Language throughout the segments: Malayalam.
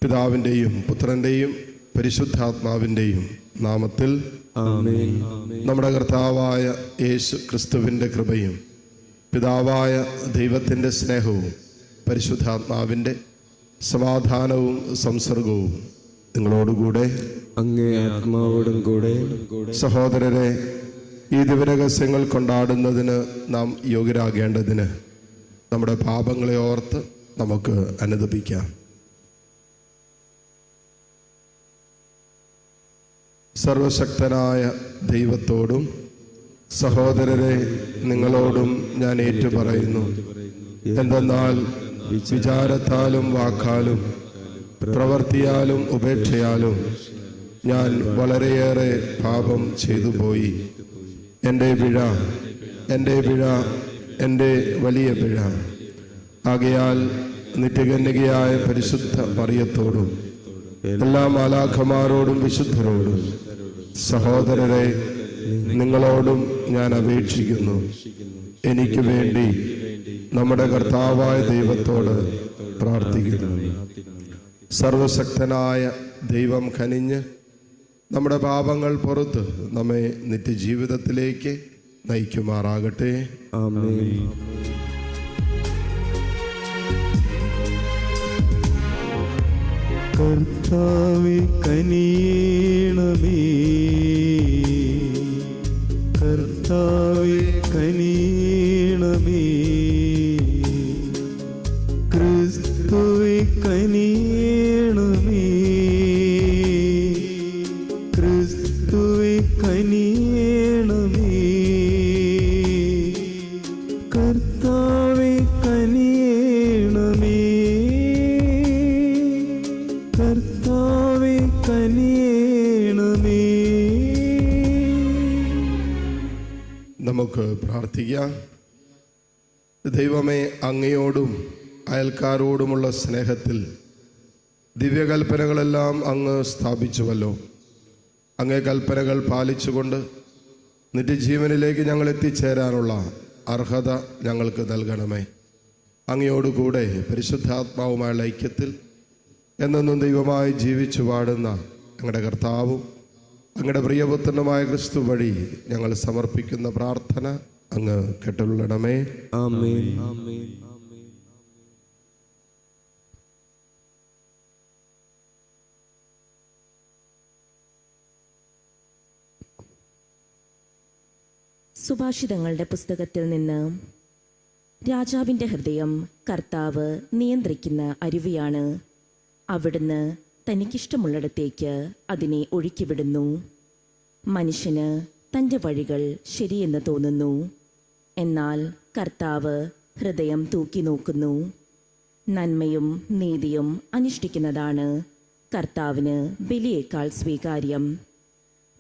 പിതാവിൻ്റെയും പുത്രൻ്റെയും പരിശുദ്ധാത്മാവിൻ്റെയും നാമത്തിൽ ആമേൻ. നമ്മുടെ കർത്താവായ യേശു ക്രിസ്തുവിൻ്റെ കൃപയും പിതാവായ ദൈവത്തിൻ്റെ സ്നേഹവും പരിശുദ്ധാത്മാവിൻ്റെ സമാധാനവും സംസർഗവും നിങ്ങളോടുകൂടെ അങ്ങേ ആത്മാവോടും കൂടെ. സഹോദരരെ, ഈ ദിവരഹസ്യങ്ങൾ കൊണ്ടാടുന്നതിന് നാം യോഗ്യരാകേണ്ടതിന് നമ്മുടെ പാപങ്ങളെ ഓർത്ത് നമുക്ക് അനുതപിക്കാം. സർവശക്തനായ ദൈവത്തോടും സഹോദരരെ നിങ്ങളോടും ഞാൻ ഏറ്റുപറയുന്നു. എന്തെന്നാൽ വിചാരത്താലും വാക്കാലും പ്രവൃത്തിയാലും ഉപേക്ഷയാലും ഞാൻ വളരെയേറെ പാപം ചെയ്തു പോയി. എൻ്റെ പിഴ, എൻ്റെ വലിയ പിഴ. ആകയാൽ നിത്യകന്യകയായ പരിശുദ്ധ മറിയത്തോടും എല്ലാ മാലാഖമാരോടും വിശുദ്ധരോടും സഹോദരരെ നിങ്ങളോടും ഞാൻ അപേക്ഷിക്കുന്നു, എനിക്ക് വേണ്ടി നമ്മുടെ കർത്താവായ ദൈവത്തോട് പ്രാർത്ഥിക്കുന്നു. സർവശക്തനായ ദൈവം കനിഞ്ഞ് നമ്മുടെ പാപങ്ങൾ പുറത്ത് നമ്മെ നിത്യജീവിതത്തിലേക്ക് നയിക്കുമാറാകട്ടെ. ആമേൻ. കർത്താവേ കനിയണമേ, കർത്താവേ കനിയണമേ, ക്രിസ്തുവേ കനിയണമേ, ക്രിസ്തുവേ കനിയണമേ, കർത്താവേ കനിയണമേ, കർത്താവേ കനിയണമേ. നമുക്ക് പ്രാർത്ഥിക്കാം. ദൈവമേ, അങ്ങയോടും അയൽക്കാരോടുമുള്ള സ്നേഹത്തിൽ ദിവ്യകൽപ്പനകളെല്ലാം അങ്ങ് സ്ഥാപിച്ചുവല്ലോ. അങ്ങേ കൽപ്പനകൾ പാലിച്ചുകൊണ്ട് നിത്യജീവനിലേക്ക് ഞങ്ങൾ എത്തിച്ചേരാനുള്ള അർഹത ഞങ്ങൾക്ക് നൽകണമേ. അങ്ങയോടുകൂടെ പരിശുദ്ധാത്മാവുമായുള്ള ഐക്യത്തിൽ എന്നെന്നും ദൈവമായി ജീവിച്ചു വാടുന്ന ഞങ്ങളുടെ കർത്താവും അങ്ങയുടെ പ്രിയപുത്രനുമായ ക്രിസ്തു വഴി ഞങ്ങൾ സമർപ്പിക്കുന്ന പ്രാർത്ഥന അങ്ങ് കേട്ടുകൊള്ളണമേ. ആമേൻ. സുഭാഷിതങ്ങളുടെ പുസ്തകത്തിൽ നിന്ന്, രാജാവിൻ്റെ ഹൃദയം കർത്താവ് നിയന്ത്രിക്കുന്ന അരുവിയാണ്. അവിടുന്ന് തനിക്കിഷ്ടമുള്ളിടത്തേക്ക് അതിനെ ഒഴുക്കിവിടുന്നു. മനുഷ്യന് തൻ്റെ വഴികൾ ശരിയെന്ന് തോന്നുന്നു, എന്നാൽ കർത്താവ് ഹൃദയം തൂക്കി നോക്കുന്നു. നന്മയും നീതിയും അനുഷ്ഠിക്കുന്നതാണ് കർത്താവിന് ബലിയേക്കാൾ സ്വീകാര്യം.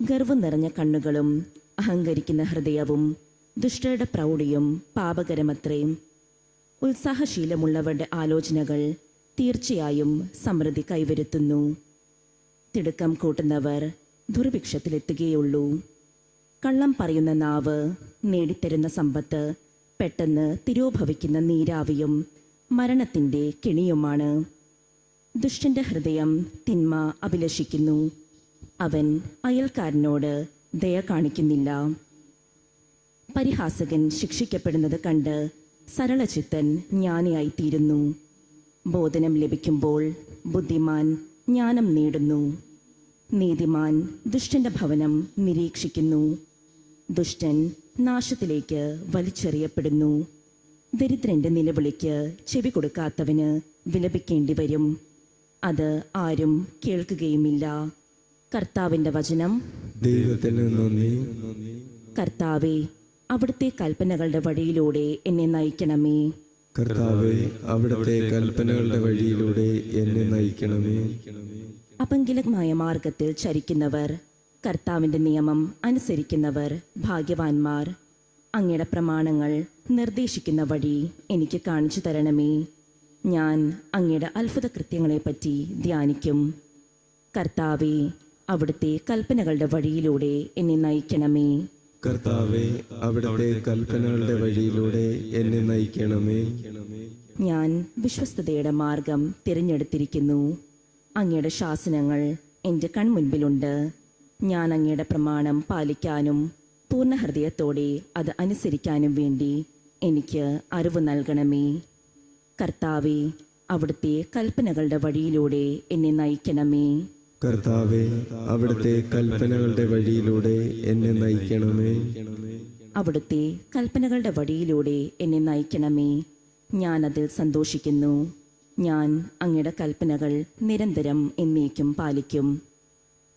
ഗർവം നിറഞ്ഞ കണ്ണുകളും അഹങ്കരിക്കുന്ന ഹൃദയവും ദുഷ്ടരുടെ പ്രൗഢിയും പാപകരമത്രേ. ഉത്സാഹശീലമുള്ളവരുടെ ആലോചനകൾ തീർച്ചയായും സമൃദ്ധി കൈവരുത്തുന്നു. തിടുക്കം കൂട്ടുന്നവർ ദുർഭിക്ഷത്തിലെത്തുകയുള്ളൂ. കള്ളം പറയുന്ന നാവ് നേടിത്തരുന്ന സമ്പത്ത് പെട്ടെന്ന് തിരോഭവിക്കുന്ന നീരാവിയും മരണത്തിൻ്റെ കെണിയുമാണ്. ദുഷ്ടന്റെ ഹൃദയം തിന്മ അഭിലഷിക്കുന്നു, അവൻ അയൽക്കാരനോട് ദയ കാണിക്കുന്നില്ല. പരിഹാസകൻ ശിക്ഷിക്കപ്പെടുന്നത് കണ്ട് സരളചിത്തൻ ജ്ഞാനിയായിത്തീരുന്നു. ബോധനം ലഭിക്കുമ്പോൾ ബുദ്ധിമാൻ ജ്ഞാനം നേടുന്നു. നീതിമാൻ ദുഷ്ടന്റെ ഭവനം നിരീക്ഷിക്കുന്നു. ദുഷ്ടൻ നാശത്തിലേക്ക് വലിച്ചെറിയപ്പെടുന്നു. ദരിദ്രന്റെ നിലവിളിക്ക് ചെവി കൊടുക്കാത്തവന് വിലപിക്കേണ്ടി വരും, അത് ആരും കേൾക്കുകയുമില്ല. കർത്താവിൻ്റെ വചനം. ദൈവത്തിന് നന്ദി. കർത്താവേ, അവിടുത്തെ കൽപ്പനകളുടെ വഴിയിലൂടെ എന്നെ നയിക്കണമേ. കർത്താവേ, അവിടുത്തെ കൽപ്പനകളുടെ വഴിയിലൂടെ എന്നെ നയിക്കണമേ. അപങ്കിലമായ മാർഗത്തിൽ ചരിക്കുന്നവർ, കർത്താവിൻ്റെ നിയമം അനുസരിക്കുന്നവർ ഭാഗ്യവാന്മാർ. അങ്ങയുടെ പ്രമാണങ്ങൾ നിർദ്ദേശിക്കുന്ന വഴി എനിക്ക് കാണിച്ചു തരണമേ. ഞാൻ അങ്ങയുടെ അത്ഭുത കൃത്യങ്ങളെപ്പറ്റി ധ്യാനിക്കും. കർത്താവേ, അവിടുത്തെ കൽപ്പനകളുടെ വഴിയിലൂടെ എന്നെ നയിക്കണമേ. കർത്താവേ, അവിടുത്തെ കൽപ്പനകളുടെ വഴിയിലൂടെ എന്നെ നയിക്കണമേ. ഞാൻ വിശ്വസ്തതയുടെ മാർഗം തിരഞ്ഞെടുത്തിരിക്കുന്നു. അങ്ങയുടെ ശാസനങ്ങൾ എൻ്റെ കൺമുൻപിലുണ്ട്. ഞാൻ അങ്ങയുടെ പ്രമാണം പാലിക്കാനും പൂർണ്ണ ഹൃദയത്തോടെ അത് അനുസരിക്കാനും വേണ്ടി എനിക്ക് അറിവ് നൽകണമേ. കർത്താവെ, അവിടുത്തെ കൽപ്പനകളുടെ വഴിയിലൂടെ എന്നെ നയിക്കണമേ. കർത്താവെ, അവിടുത്തെ കൽപ്പനകളുടെ വഴിയിലൂടെ എന്നെ നയിക്കണമേ. അവിടുത്തെ കൽപ്പനകളുടെ വഴിയിലൂടെ എന്നെ നയിക്കണമേ. ഞാൻ അതിൽ സന്തോഷിക്കുന്നു. ഞാൻ അങ്ങയുടെ കൽപ്പനകൾ നിരന്തരം എന്നേക്കും പാലിക്കും.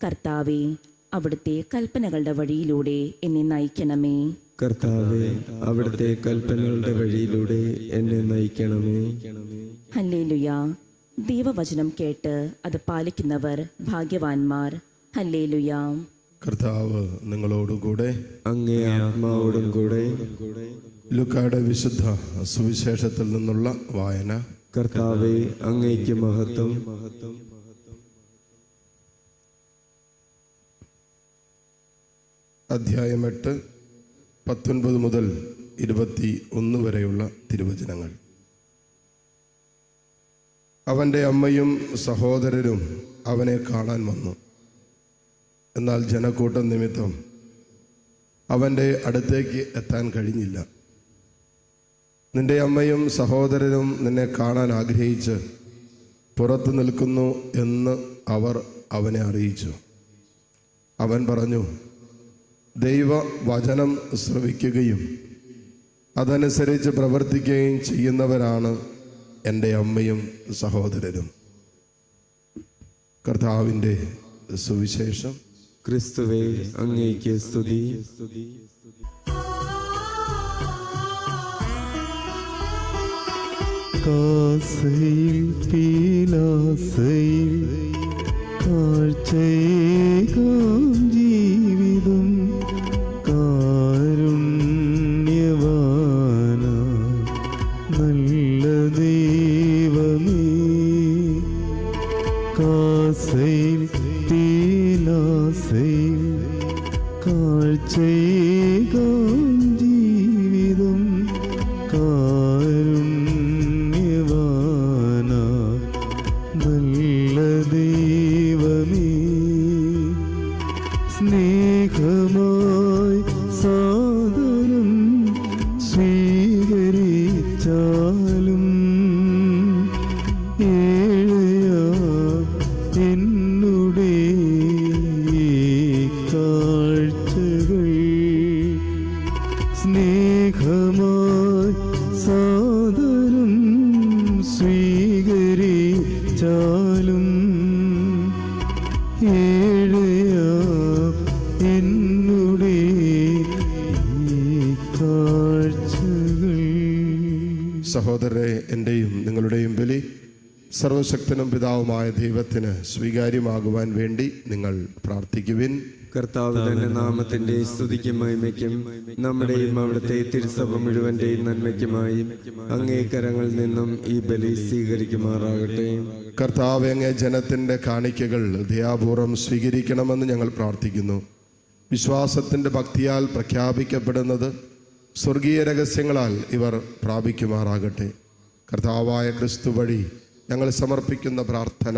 കർത്താവെ, അവിടുത്തെ കൽപ്പനകളുടെ വഴിയിലൂടെ എന്നെ നയിക്കണമേ. കർത്താവെ, അവിടുത്തെ കൽപ്പനകളുടെ വഴിയിലൂടെ എന്നെ നയിക്കണമേ. ഹല്ലേലൂയ. ദൈവവചനം കേട്ട് അത് പാലിക്കുന്നവർ ഭാഗ്യവാന്മാർ. ഹല്ലേലൂയ. കർത്താവ് നിങ്ങളോടുകൂടെ. അങ്ങേ ആത്മാവോടും കൂടെ. ലൂക്കായുടെ വിശുദ്ധ സുവിശേഷത്തിൽ നിന്നുള്ള വായന. കർത്താവെ, അങ്ങേക്ക് മഹത്വം. അധ്യായം 8, 19 മുതൽ 21 വരെയുള്ള തിരുവചനങ്ങൾ. അവൻ്റെ അമ്മയും സഹോദരരും അവനെ കാണാൻ വന്നു. എന്നാൽ ജനക്കൂട്ടം നിമിത്തം അവൻ്റെ അടുത്തേക്ക് എത്താൻ കഴിഞ്ഞില്ല. നിന്റെ അമ്മയും സഹോദരരും നിന്നെ കാണാൻ ആഗ്രഹിച്ച് പുറത്തു നിൽക്കുന്നു എന്ന് അവർ അവനെ അറിയിച്ചു. അവൻ പറഞ്ഞു, ദൈവവചനം ശ്രവിക്കുകയും അതനുസരിച്ച് പ്രവർത്തിക്കുകയും ചെയ്യുന്നവരാണ് എൻ്റെ അമ്മയും സഹോദരരും. കർത്താവിൻ്റെ സുവിശേഷം. ക്രിസ്തുവേ, അങ്ങേക്ക് സ്തുതി. കാസയിൽ പീലാസയിൽ കാഴ്ചയേകാം ജീവിതം കാരുണ്യവാന നല്ല ദൈവമേ. കാസയിൽ പീലാസയിൽ കാഴ്ചയേകാം ജീവിതം കാരുണ്യവാന നല്ല ദൈവമേ. സ്നേഹമായി സാദരം സ്വീകരിച്ചാലും ഏഴയാ എന്നുടെ കാഴ്ചകൾ. സ്നേഹമായി സാദരം സ്വീകരിച്ചാലും ഏഴയാ എന്നുടെ കാഴ്ചകൾ. സഹോദരരെ, എൻ്റെയും നിങ്ങളുടെയും ബലി സർവശക്തനും പിതാവുമായ ദൈവത്തിന് സ്വീകാര്യമാകുവാൻ വേണ്ടി നിങ്ങൾ പ്രാർത്ഥിക്കുവിൻ. കർത്താവ് തന്റെ നാമത്തിന്റെ സ്തുതിക്കും മഹിമയ്ക്കും നമ്മുടെയും അവിടുത്തെ തിരുസഭ മുഴുവന്റെയും നന്മയ്ക്കുമായി അങ്ങേ കരങ്ങളിൽ നിന്നും ഈ ബലി സ്വീകരിക്കുമാറാകട്ടെ. കർത്താവ്, അങ്ങേ ജനത്തിൻ്റെ കാണിക്കകൾ ദയാപൂർവം സ്വീകരിക്കണമെന്ന് ഞങ്ങൾ പ്രാർത്ഥിക്കുന്നു. വിശ്വാസത്തിൻ്റെ ഭക്തിയാൽ പ്രഖ്യാപിക്കപ്പെടുന്നത് സ്വർഗീയ രഹസ്യങ്ങളാൽ ഇവർ പ്രാപിക്കുമാറാകട്ടെ. കർത്താവായ ക്രിസ്തു വഴി ഞങ്ങൾ സമർപ്പിക്കുന്ന പ്രാർത്ഥന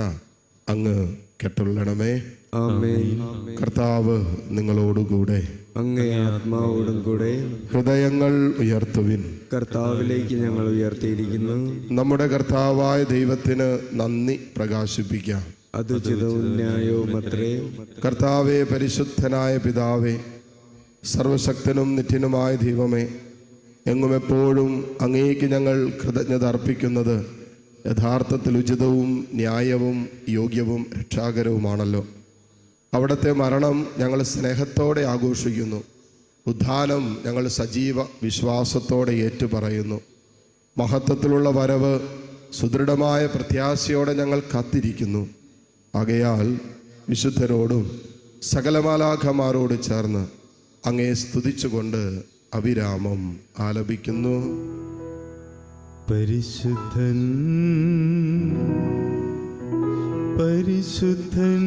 അങ്ങ് കേട്ടുള്ളണമേ. ആമേൻ. കർത്താവ് നിങ്ങളോടുകൂടെ. അങ്ങേ ആത്മാവോടും കൂടെ. ഹൃദയങ്ങൾ ഉയർത്തുവിൻ. കർത്താവിലേക്ക് ഞങ്ങൾ ഉയർത്തിയിരിക്കുന്നു. നമ്മുടെ കർത്താവായ ദൈവത്തിന് നന്ദി പ്രകാശിപ്പിക്കാം. അത് ഉചിതവും ന്യായവും അത്രേ. കർത്താവേ, പരിശുദ്ധനായ പിതാവേ, സർവശക്തനും നിത്യനുമായ ദൈവമേ, എങ്ങും എപ്പോഴും അങ്ങേക്ക് ഞങ്ങൾ കൃതജ്ഞത അർപ്പിക്കുന്നത് യഥാർത്ഥത്തിൽ ഉചിതവും ന്യായവും യോഗ്യവും രക്ഷാകരവുമാണല്ലോ. അവിടുത്തെ മരണം ഞങ്ങൾ സ്നേഹത്തോടെ ആഘോഷിക്കുന്നു. ഉദ്ധാനം ഞങ്ങൾ സജീവ വിശ്വാസത്തോടെ ഏറ്റുപറയുന്നു. മഹത്വത്തിലുള്ള വരവ് സുദൃഢമായ പ്രത്യാശയോടെ ഞങ്ങൾ കാത്തിരിക്കുന്നു. ആകയാൽ വിശുദ്ധരോടും സകല മാലാഖമാരോട് ചേർന്ന് അങ്ങേ സ്തുതിച്ചുകൊണ്ട് അവിരാമം ആലപിക്കുന്നു. പരിശുദ്ധൻ പരിശുദ്ധൻ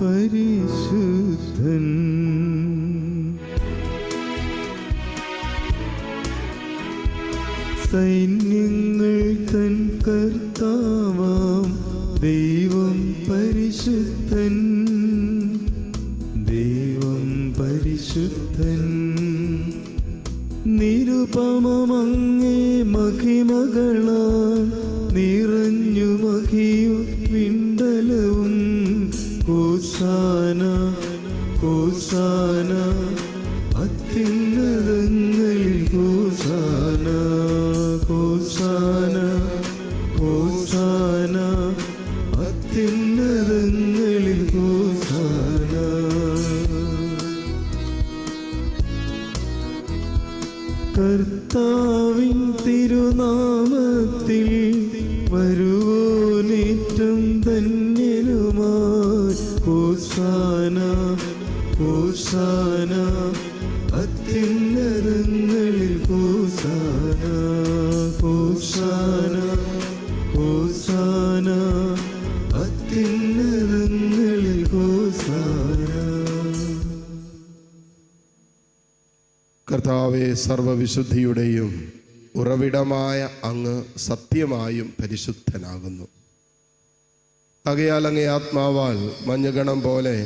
പരിശുദ്ധൻ. സൈന്യങ്ങൾ തൻ കർത്താവാം ദൈവം പരിശുദ്ധൻ, ദൈവം പരിശുദ്ധൻ. നിരുപമമങ്ങേ മഹിമകളാൽ നിറഞ്ഞു മഹിയും വിണ്ടലവും. ഹോസാന ഹോസാന അത്യുന്നതങ്ങളിൽ ഹോസാന, ഹോസാന ഹോസാന അത്യുന്നതങ്ങളിൽ ഹോസാന. കർത്താവിൻ തിരുനാമത്തിൽ വരുവോനേറ്റം ധന്യനുമായി. ഹോസാന ഹോസാന അത്യുന്നതങ്ങളിൽ ഹോസാന, ഹോസാന ഹോസാന അത്യുന്നതങ്ങളിൽ ഹോസാന. കർത്താവെ, സർവവിശുദ്ധിയുടെയും ഉറവിടമായ അങ്ങ് സത്യമായും പരിശുദ്ധനാകുന്നു. ആകയാൽ അങ്ങേ ആത്മാവാൽ മഞ്ഞുകണം പോലെ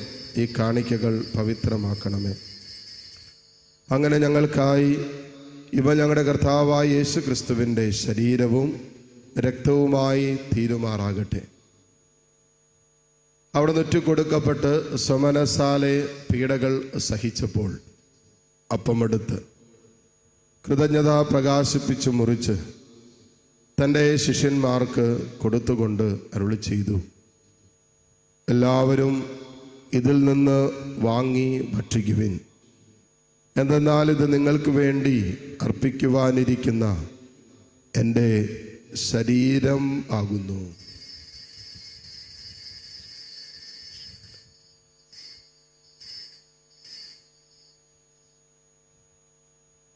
ഈ കാണിക്കകൾ പവിത്രമാക്കണമേ. അങ്ങനെ ഞങ്ങൾക്കായി ഇവ ഞങ്ങളുടെ കർത്താവായ യേശു ക്രിസ്തുവിൻ്റെ ശരീരവും രക്തവുമായി തീരുമാറാകട്ടെ. അവിടെ നുറ്റുകൊടുക്കപ്പെട്ട് സ്വമനസാലെ പീഡകൾ സഹിച്ചപ്പോൾ അപ്പമെടുത്ത് കൃതജ്ഞത പ്രകാശിപ്പിച്ചു മുറിച്ച് തൻ്റെ ശിഷ്യന്മാർക്ക് കൊടുത്തുകൊണ്ട് അരുളി ചെയ്തു, എല്ലാവരും ഇതിൽ നിന്ന് വാങ്ങി ഭക്ഷിക്കുവിൻ. എന്തെന്നാൽ ഇത് നിങ്ങൾക്ക് വേണ്ടി അർപ്പിക്കുവാനിരിക്കുന്ന എൻ്റെ ശരീരം ആകുന്നു.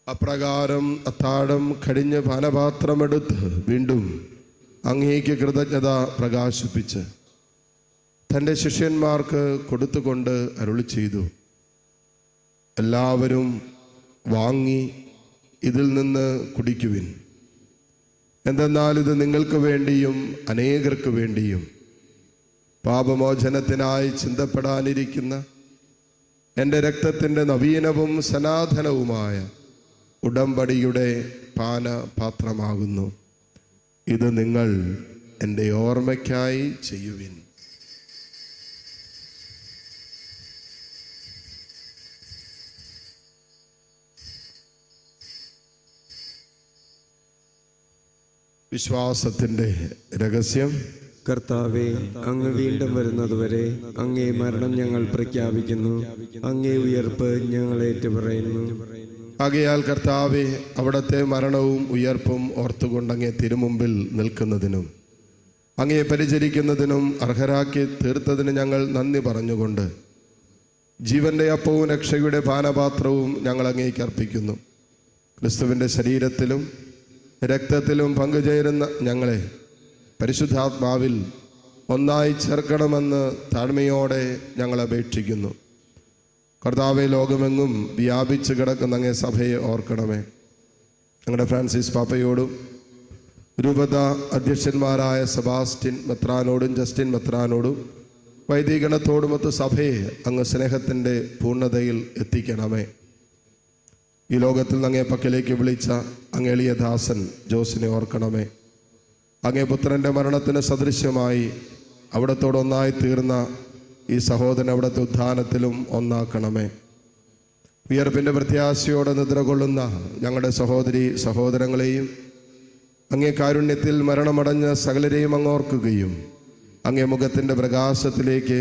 അപ്രകാരം അത്താഴം കഴിഞ്ഞ് പാനപാത്രമെടുത്ത് വീണ്ടും അങ്ങേക്ക് കൃതജ്ഞത പ്രകാശിപ്പിച്ച് തൻ്റെ ശിഷ്യന്മാർക്ക് കൊടുത്തുകൊണ്ട് അരുളി ചെയ്തു, എല്ലാവരും വാങ്ങി ഇതിൽ നിന്ന് കുടിക്കുവിൻ. എന്തെന്നാൽ ഇത് നിങ്ങൾക്ക് വേണ്ടിയും അനേകർക്ക് വേണ്ടിയും പാപമോചനത്തിനായി ചിന്തപ്പെടാനിരിക്കുന്ന എൻ്റെ രക്തത്തിൻ്റെ നവീനവും സനാതനവുമായ ഉടമ്പടിയുടെ പാനപാത്രമാകുന്നു. ഇത് നിങ്ങൾ എൻ്റെ ഓർമ്മയ്ക്കായി ചെയ്യുവിൻ. വിശ്വാസത്തിൻ്റെ രഹസ്യം. കർത്താവെ, അങ്ങ് വീണ്ടും വരുന്നതുവരെ അങ്ങേ മരണം ഞങ്ങൾ പ്രഖ്യാപിക്കുന്നു, അങ്ങേ ഉയർപ്പ് ഞങ്ങൾ ഏറ്റുപറയുന്നു. ആകയാൽ കർത്താവെ, അവിടുത്തെ മരണവും ഉയർപ്പും ഓർത്തുകൊണ്ട് അങ്ങേ തിരുമുമ്പിൽ നിൽക്കുന്നതിനും അങ്ങേ പരിചരിക്കുന്നതിനും അർഹരാക്കി തീർത്തതിന് ഞങ്ങൾ നന്ദി പറഞ്ഞുകൊണ്ട് ജീവന്റെ അപ്പവും രക്ഷയുടെ പാനപാത്രവും ഞങ്ങൾ അങ്ങേക്ക് അർപ്പിക്കുന്നു. ക്രിസ്തുവിൻ്റെ ശരീരത്തിലും രക്തത്തിലും പങ്കുചേരുന്ന ഞങ്ങളെ പരിശുദ്ധാത്മാവിൽ ഒന്നായി ചേർക്കണമെന്ന് താഴ്മയോടെ ഞങ്ങൾ അപേക്ഷിക്കുന്നു. കർത്താവെ, ലോകമെങ്ങും വ്യാപിച്ച് കിടക്കുന്ന അങ്ങേ സഭയെ ഓർക്കണമേ. ഞങ്ങളുടെ ഫ്രാൻസിസ് പാപ്പയോടും രൂപത അധ്യക്ഷന്മാരായ സെബാസ്റ്റ്യൻ മെത്രാനോടും ജസ്റ്റിൻ മെത്രാനോടും വൈദികണത്തോടുമൊത്ത് സഭയെ അങ്ങ് സ്നേഹത്തിൻ്റെ പൂർണ്ണതയിൽ എത്തിക്കണമേ. ഈ ലോകത്തിൽ അങ്ങേ പക്കലേക്ക് വിളിച്ച അങ്ങെളിയ ദാസൻ ജോസിനെ ഓർക്കണമേ. അങ്ങേ പുത്രൻ്റെ മരണത്തിന് സദൃശ്യമായി അവിടത്തോടൊന്നായി തീർന്ന ഈ സഹോദരൻ അവിടുത്തെ ഉത്ഥാനത്തിലും ഒന്നാക്കണമേ. വിയർപ്പിൻ്റെ പ്രത്യാശയോടെ നിദ്ര കൊള്ളുന്ന ഞങ്ങളുടെ സഹോദരി സഹോദരങ്ങളെയും അങ്ങേ കാരുണ്യത്തിൽ മരണമടഞ്ഞ സകലരെയും അങ്ങ് ഓർക്കുകയും അങ്ങേ മുഖത്തിൻ്റെ പ്രകാശത്തിലേക്ക്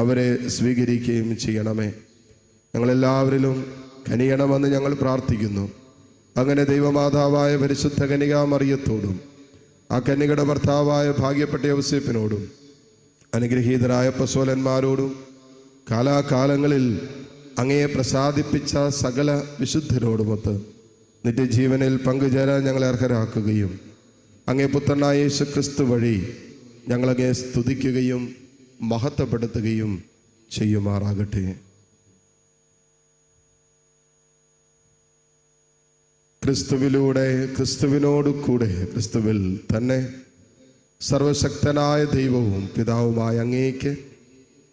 അവരെ സ്വീകരിക്കുകയും ചെയ്യണമേ. ഞങ്ങളെല്ലാവരിലും കനിയണമെന്ന് ഞങ്ങൾ പ്രാർത്ഥിക്കുന്നു. അങ്ങനെ ദൈവമാതാവായ പരിശുദ്ധ കന്യകാമറിയത്തോടും ആ കന്യകയുടെ ഭർത്താവായ ഭാഗ്യപ്പെട്ട യോസേപ്പിനോടും അനുഗ്രഹീതരായ അപ്പോസ്തലന്മാരോടും കാലാകാലങ്ങളിൽ അങ്ങയെ പ്രസാദിപ്പിച്ച സകല വിശുദ്ധരോടുമൊത്ത് നിത്യജീവനിൽ പങ്കുചേരാൻ ഞങ്ങളെ അർഹരാക്കുകയും അങ്ങേ പുത്രനായ യേശു ക്രിസ്തു വഴി ഞങ്ങളങ്ങയെ സ്തുതിക്കുകയും മഹത്വപ്പെടുത്തുകയും ചെയ്യുമാറാകട്ടെ. ക്രിസ്തുവിലൂടെ, ക്രിസ്തുവിനോട് കൂടെ, ക്രിസ്തുവിൽ തന്നെ സർവശക്തനായ ദൈവവും പിതാവുമായ അങ്ങേക്ക്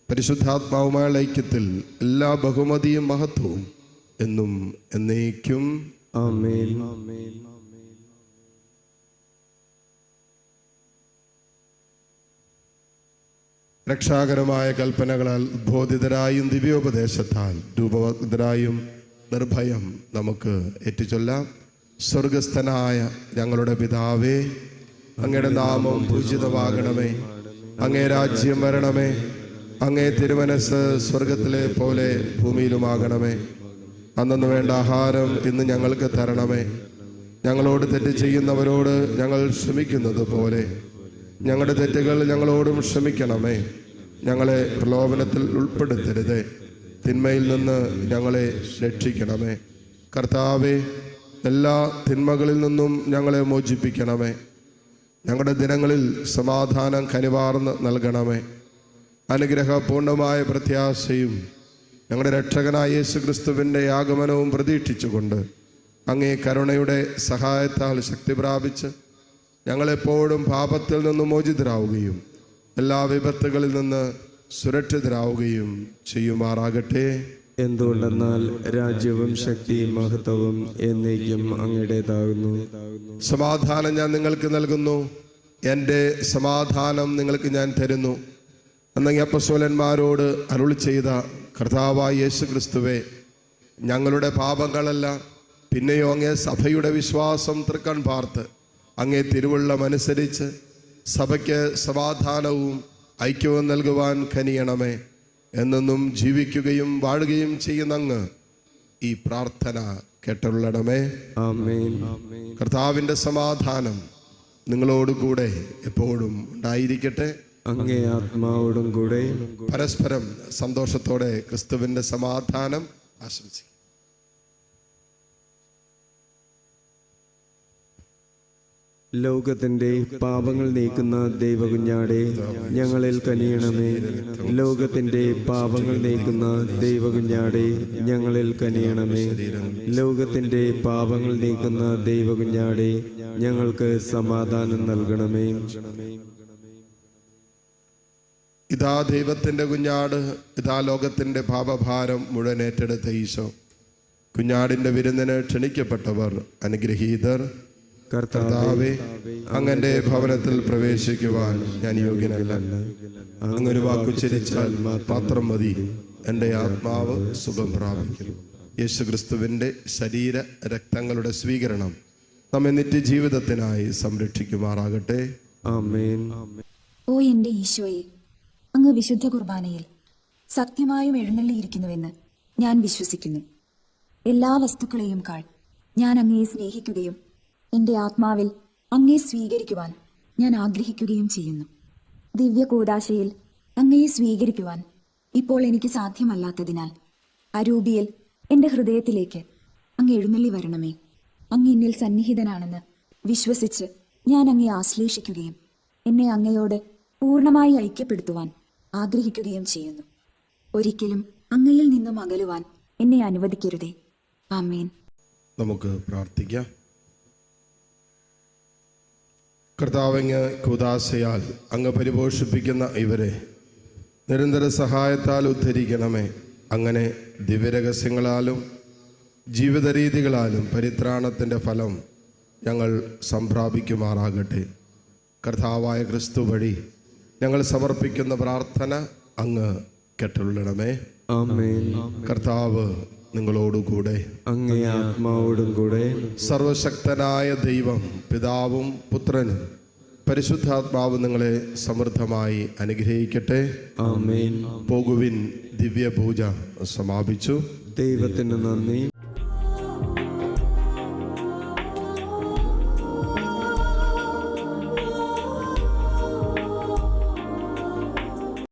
പരിശുദ്ധാത്മാവുമായ ഐക്യത്തിൽ എല്ലാ ബഹുമതിയും മഹത്വവും എന്നും എന്നേക്കും ആമേൻ. രക്ഷാകരമായ കൽപ്പനകളാൽ ഉദ്ബോധിതരായും ദിവ്യോപദേശത്താൽ രൂപവതരായും നിർഭയം നമുക്ക് ഏറ്റുചൊല്ലാം. സ്വർഗസ്ഥനായ ഞങ്ങളുടെ പിതാവേ, അങ്ങയുടെ നാമം പൂജിതമാകണമേ. അങ്ങേ രാജ്യം വരണമേ. അങ്ങേ തിരുമനസ് സ്വർഗത്തിലെ പോലെ ഭൂമിയിലുമാകണമേ. അന്നു വേണ്ട ആഹാരം ഇന്ന് ഞങ്ങൾക്ക് തരണമേ. ഞങ്ങളോട് തെറ്റ് ചെയ്യുന്നവരോട് ഞങ്ങൾ ക്ഷമിക്കുന്നത് പോലെ ഞങ്ങളുടെ തെറ്റുകൾ ഞങ്ങളോടും ക്ഷമിക്കണമേ. ഞങ്ങളെ പ്രലോഭനത്തിൽ ഉൾപ്പെടുത്തരുതേ, തിന്മയിൽ നിന്ന് ഞങ്ങളെ രക്ഷിക്കണമേ. കർത്താവേ, എല്ലാ തിന്മകളിൽ നിന്നും ഞങ്ങളെ മോചിപ്പിക്കണമേ. ഞങ്ങളുടെ ദിനങ്ങളിൽ സമാധാനം കനിവാർന്ന് നൽകണമേ. അനുഗ്രഹപൂർണമായ പ്രത്യാശയും ഞങ്ങളുടെ രക്ഷകനായ യേശു ക്രിസ്തുവിൻ്റെ ആഗമനവും പ്രതീക്ഷിച്ചുകൊണ്ട് അങ്ങേ കരുണയുടെ സഹായത്താൽ ശക്തി പ്രാപിച്ച് ഞങ്ങളെപ്പോഴും പാപത്തിൽ നിന്ന് മോചിതരാവുകയും എല്ലാ വിപത്തുകളിൽ നിന്ന് സുരക്ഷിതരാവുകയും ചെയ്യുമാറാകട്ടെ. എന്തുകൊണ്ടെന്നാൽ രാജ്യവും ശക്തിയും മഹത്വവും എന്നേക്കും അങ്ങയുടേതാകുന്നു. സമാധാനം ഞാൻ നിങ്ങൾക്ക് നൽകുന്നു, എൻ്റെ സമാധാനം നിങ്ങൾക്ക് ഞാൻ തരുന്നു എന്നങ്ങ് അപ്പസ്തോലന്മാരോട് അരുളി ചെയ്ത കർത്താവായ യേശു ക്രിസ്തുവേ, ഞങ്ങളുടെ പാപങ്ങളല്ല, പിന്നെയോ അങ്ങേ സഭയുടെ വിശ്വാസം തൃക്കൺ പാർത്ത് അങ്ങേ തിരുവുള്ളമനുസരിച്ച് സഭയ്ക്ക് സമാധാനവും ഐക്യവും നൽകുവാൻ കനിയണമേ. എന്നെന്നും ജീവിക്കുകയും വാഴുകയും ചെയ്യുന്ന അങ്ങ് ഈ പ്രാർത്ഥന കേട്ടുള്ളണമേ. ആമേൻ. കർത്താവിൻ്റെ സമാധാനം നിങ്ങളോടുകൂടെ എപ്പോഴും ഉണ്ടായിരിക്കട്ടെ. അങ്ങേ ആത്മാവോടും കൂടെ. പരസ്പരം സന്തോഷത്തോടെ ക്രിസ്തുവിൻ്റെ സമാധാനം ആശംസിക്കും. ലോകത്തിന്റെ പാപങ്ങൾ നീക്കുന്ന ദൈവകുഞ്ഞാടെ ഞങ്ങളിൽ കനിയണമേ. ലോകത്തിന്റെ പാപങ്ങൾ നീക്കുന്ന ദൈവകുഞ്ഞാടെ ഞങ്ങളിൽ കനിയണമേ. ലോകത്തിന്റെ പാപങ്ങൾ നീക്കുന്ന ദൈവകുഞ്ഞാടെ ഞങ്ങൾക്ക് സമാധാനം നൽകണമേ. ഇതാ ദൈവത്തിൻ്റെ കുഞ്ഞാട്, ഇതാ ലോകത്തിൻ്റെ പാപഭാരം മുഴുവൻ ഏറ്റെടുത്ത ഈശോ. കുഞ്ഞാടിൻ്റെ വിരുന്നിന് ക്ഷണിക്കപ്പെട്ടവർ അനുഗ്രഹീതർ. കർത്താവേ, അങ്ങന്റെ ഭവനത്തിൽ പ്രവേശിക്കുവാൻ ഞാൻ യോഗ്യനല്ല. അങ്ങൊരു വാക്കുച്ചരിച്ചാൽ മാത്രം മതി, എൻ്റെ ആത്മാവ് സുഖം പ്രാപിക്കും. യേശു ക്രിസ്തുവിൻ്റെ ശരീര രക്തങ്ങളുടെ സ്വീകരണം നമ്മെ നിത്യജീവിതത്തിനായി സംരക്ഷിക്കുമാറാകട്ടെ. ആമേൻ. ഓ എൻ്റെ ഈശോയെ, അങ്ങ് വിശുദ്ധ കുർബാനയിൽ സത്യമായും എഴുന്നള്ളിയിരിക്കുന്നുവെന്ന് ഞാൻ വിശ്വസിക്കുന്നു. എല്ലാ വസ്തുക്കളെയും കാൾ ഞാൻ അങ്ങയെ സ്നേഹിക്കുകയും എൻ്റെ ആത്മാവിൽ അങ്ങയെ സ്വീകരിക്കുവാൻ ഞാൻ ആഗ്രഹിക്കുകയും ചെയ്യുന്നു. ദിവ്യ കൂദാശയിൽ അങ്ങയെ സ്വീകരിക്കുവാൻ ഇപ്പോൾ എനിക്ക് സാധ്യമല്ലാത്തതിനാൽ അരൂപിയിൽ എൻ്റെ ഹൃദയത്തിലേക്ക് അങ്ങ് എഴുന്നള്ളി വരണമേ. അങ്ങ് എന്നിൽ സന്നിഹിതനാണെന്ന് വിശ്വസിച്ച് ഞാൻ അങ്ങയെ ആശ്ലേഷിക്കുകയും എന്നെ അങ്ങയോട് പൂർണ്ണമായി ഐക്യപ്പെടുത്തുവാൻ ആഗ്രഹിക്കുകയും ചെയ്യുന്നു. ഒരിക്കലും അങ്ങയിൽ നിന്നും അകലുവാൻ എന്നെ അനുവദിക്കരുതേ. ആമേൻ. നമുക്ക് പ്രാർത്ഥിക്കാം. കർത്താവങ്ങ് കൂദാശയാൽ അങ്ങ് പരിപോഷിപ്പിക്കുന്ന ഇവരെ നിരന്തര സഹായത്താൽ ഉദ്ധരിക്കണമേ. അങ്ങനെ ദിവ്യരഹസ്യങ്ങളാലും ജീവിത രീതികളാലും പരിത്രാണത്തിൻ്റെ ഫലം ഞങ്ങൾ സംപ്രാപിക്കുമാറാകട്ടെ. കർത്താവായ ക്രിസ്തു വഴി ഞങ്ങൾ സമർപ്പിക്കുന്ന പ്രാർത്ഥന അങ്ങ് കേട്ടുള്ളണമേ. ആമേൻ. കർത്താവ് നിങ്ങളോടുകൂടെ. അങ്ങേ ആത്മാവോടും കൂടെ. സർവശക്തനായ ദൈവം പിതാവും പുത്രനും പരിശുദ്ധാത്മാവ് നിങ്ങളെ സമൃദ്ധമായി അനുഗ്രഹിക്കട്ടെ. ആമേൻ. പോകുവിൻ, ദിവ്യപൂജ സമാപിച്ചു. ദൈവത്തിന് നന്ദി.